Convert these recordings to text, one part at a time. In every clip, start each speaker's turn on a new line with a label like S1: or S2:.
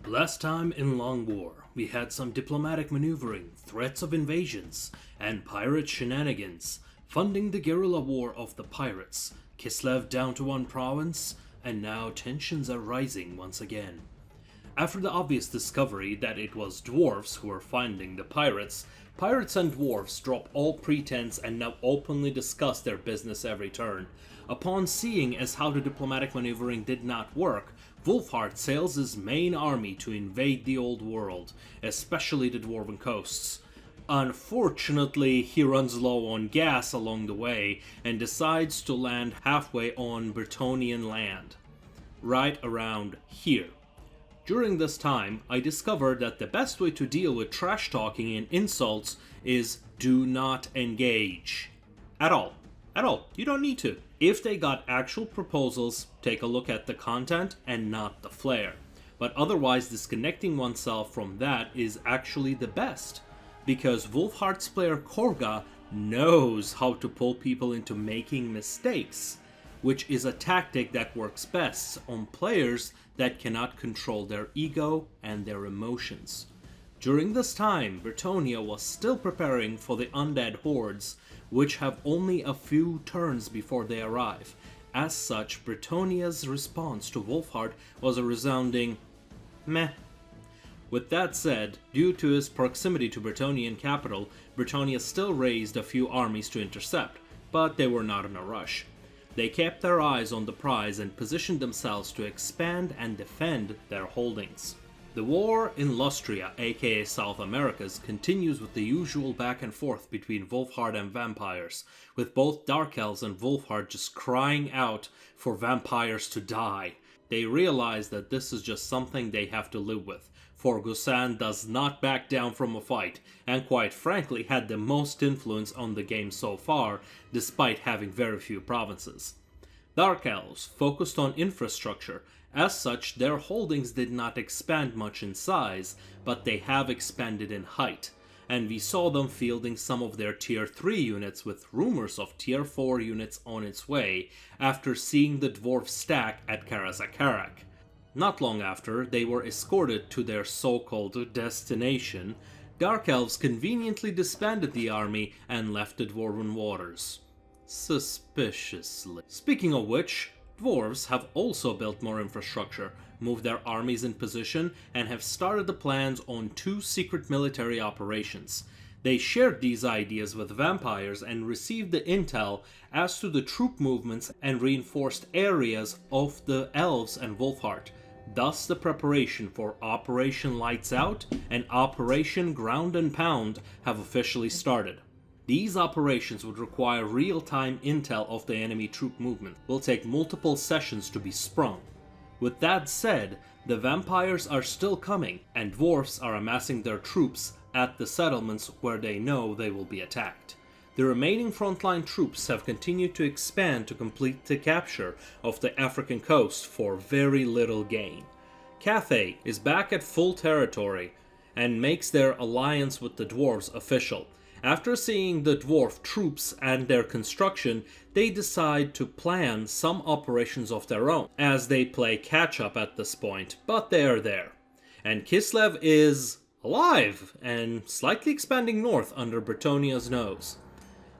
S1: Last time in Long War, we had some diplomatic maneuvering, threats of invasions, and pirate shenanigans, funding the guerrilla war of the pirates, Kislev down to one province, and now tensions are rising once again. After the obvious discovery that it was dwarves who were finding the pirates and dwarves drop all pretense and now openly discuss their business every turn. Upon seeing as how the diplomatic maneuvering did not work, Wulfhart sails his main army to invade the old world, especially the dwarven coasts. Unfortunately, he runs low on gas along the way and decides to land halfway on Bretonnian land, right around here. During this time, I discovered that the best way to deal with trash talking and insults is do not engage. At all. You don't need to. If they got actual proposals, take a look at the content and not the flair. But otherwise, disconnecting oneself from that is actually the best. Because Wulfhart's player Korga knows how to pull people into making mistakes, which is a tactic that works best on players that cannot control their ego and their emotions. During this time, Bretonnia was still preparing for the undead hordes, which have only a few turns before they arrive. As such, Bretonnia's response to Wulfhart was a resounding meh. With that said, due to his proximity to Bretonnian capital, Bretonnia still raised a few armies to intercept, but they were not in a rush. They kept their eyes on the prize and positioned themselves to expand and defend their holdings. The war in Lustria, aka South Americas, continues with the usual back and forth between Wulfhart and vampires, with both Dark Elves and Wulfhart just crying out for vampires to die. They realize that this is just something they have to live with, for Gusan does not back down from a fight, and quite frankly had the most influence on the game so far, despite having very few provinces. Dark Elves focused on infrastructure. As such, their holdings did not expand much in size, but they have expanded in height, and we saw them fielding some of their tier 3 units with rumors of tier 4 units on its way after seeing the dwarf stack at Karasakarak. Not long after they were escorted to their so-called destination, Dark Elves conveniently disbanded the army and left the dwarven waters. Suspiciously. Speaking of which, dwarves have also built more infrastructure, moved their armies in position, and have started the plans on 2 secret military operations. They shared these ideas with vampires and received the intel as to the troop movements and reinforced areas of the Elves and Wulfhart. Thus, the preparation for Operation Lights Out and Operation Ground and Pound have officially started. These operations would require real-time intel of the enemy troop movement, will take multiple sessions to be sprung. With that said, the vampires are still coming, and dwarfs are amassing their troops at the settlements where they know they will be attacked. The remaining frontline troops have continued to expand to complete the capture of the African coast for very little gain. Cathay is back at full territory and makes their alliance with the dwarves official. After seeing the dwarf troops and their construction, they decide to plan some operations of their own, as they play catch-up at this point, but they are there. And Kislev is alive and slightly expanding north under Bretonnia's nose.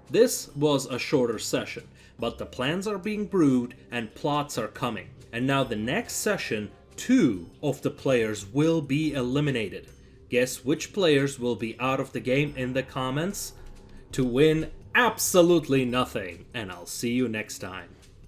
S1: This was a shorter session, but the plans are being brewed and plots are coming. And now the next session, 2 of the players will be eliminated. Guess which players will be out of the game in the comments to win absolutely nothing, and I'll see you next time.